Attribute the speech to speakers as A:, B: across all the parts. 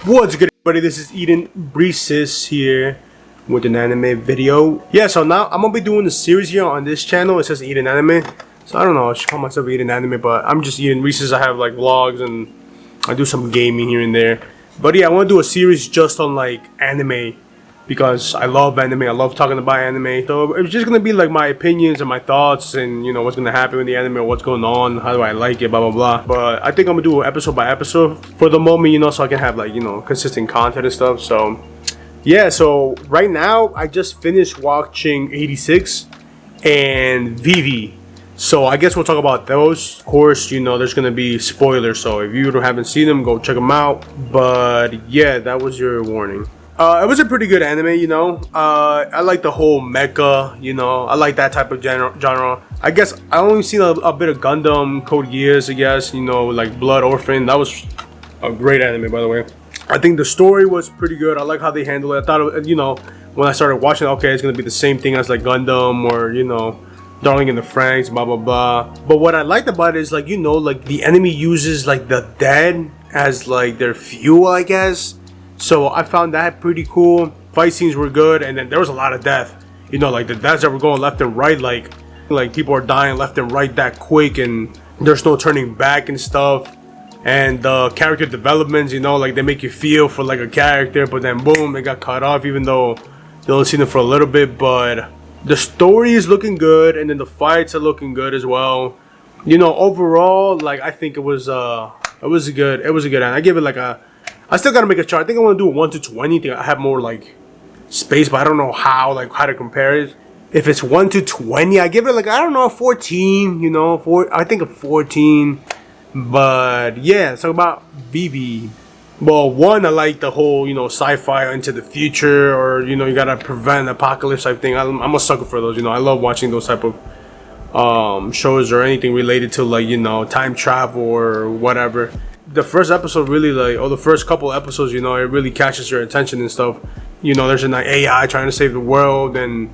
A: What's good, everybody? This is Eden Breezes here with an anime video. Yeah, so now I'm gonna be doing a series here on this channel. It says EdenAnime, so I don't know, I should call myself EdenAnime, but I'm just Eden Breezes. I have like vlogs and I do some gaming here and there. But yeah, I want to do a series just on like anime because I love anime. I love talking about anime. So it's just gonna be like my opinions and my thoughts, and you know what's gonna happen with the anime, what's going on, how do I like it, blah blah blah. But I think I'm gonna do episode by episode for the moment, you know, so I can have like, you know, consistent content and stuff. So yeah, so right now I just finished watching 86 and Vivy. So I guess we'll talk about those. Of course, you know, there's gonna be spoilers, so if you haven't seen them, go check them out. But yeah, that was your warning. It was a pretty good anime, you know. I like the whole mecha, you know. I like that type of genre. I guess I only seen a bit of Gundam, Code Geass, I guess, you know, like Blood Orphan. That was a great anime, by the way. I think the story was pretty good. I like how they handled it. I thought, you know, when I started watching, okay, it's gonna be the same thing as like Gundam or, you know, Darling in the Franxx, blah blah blah. But what I liked about it is, like, you know, like the enemy uses like the dead as like their fuel, I guess. So I found that pretty cool. Fight scenes were good, and then there was a lot of death. You know, like the deaths that were going left and right, like people are dying left and right that quick, and there's no turning back and stuff. And the character developments, you know, like they make you feel for like a character, but then boom, it got cut off, even though you only seen it for a little bit. But the story is looking good, and then the fights are looking good as well. You know, overall, like I think it was a good and I give it like a, I still gotta make a chart. I think I want to do a 1 to 20. I think I have more like space, but I don't know how to compare it. If it's 1 to 20, I give it like, I don't know, a 14. You know, I think a 14. But yeah, so about Vivy. Well, one, I like the whole, you know, sci-fi into the future, or you know, you gotta prevent apocalypse type thing. I'm a sucker for those. You know, I love watching those type of shows or anything related to, like, you know, time travel or whatever. The first episode really, like, or the first couple episodes, you know, it really catches your attention and stuff. You know, there's an AI trying to save the world, and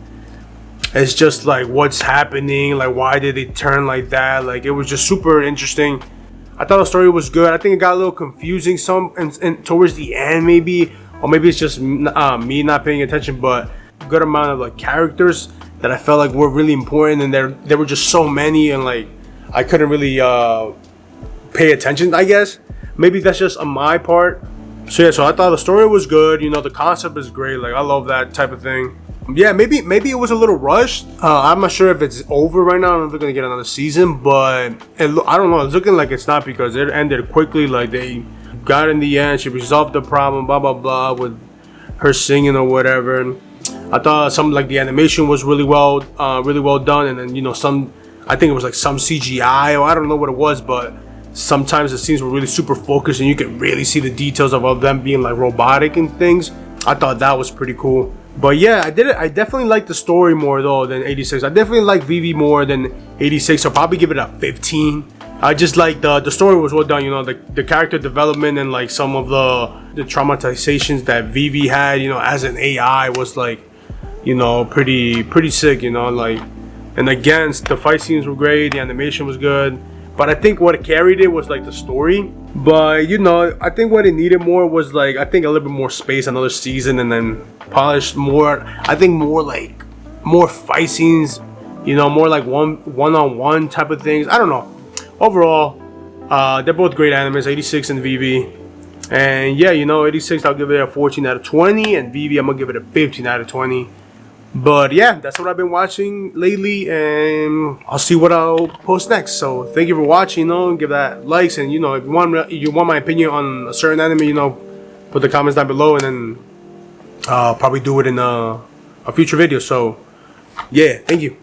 A: it's just like, what's happening? Like, why did it turn like that? Like, it was just super interesting. I thought the story was good. I think it got a little confusing and towards the end, maybe, or maybe it's just me not paying attention. But a good amount of like characters that I felt like were really important, and there were just so many, and like I couldn't really pay attention, I guess. Maybe that's just on my part. So yeah, so I thought the story was good. You know, the concept is great. Like, I love that type of thing. Yeah, maybe it was a little rushed. I'm not sure if it's over right now. I don't know if they're gonna get another season, but I don't know. It's looking like it's not, because it ended quickly. Like, they got in the end, she resolved the problem, blah blah blah, with her singing or whatever. I thought some, like, the animation was really well done, and then, you know, I think it was like some CGI, or I don't know what it was, but sometimes the scenes were really super focused, and you could really see the details of them being like robotic and things. I thought that was pretty cool. But yeah, I definitely like the story more though than 86. I definitely like Vivy more than 86. So I'll probably give it a 15. I just like the story was well done. You know, the character development and like some of the traumatizations that Vivy had, you know, as an AI was like, you know, pretty sick. You know, like, and again, the fight scenes were great. The animation was good. But I think what carried it was like the story. But you know, I think what it needed more was, like, I think a little bit more space, another season, and then polished more. I think more fight scenes. You know, more like one-on-one type of things. I don't know. Overall, they're both great animes, 86 and Vivy. And yeah, you know, 86 I'll give it a 14 out of 20, and Vivy I'm gonna give it a 15 out of 20. But yeah, that's what I've been watching lately, and I'll see what I'll post next. So thank you for watching. You know, give that likes, and you know, if you want my opinion on a certain anime, you know, put the comments down below, and then I'll probably do it in a future video. So yeah, thank you.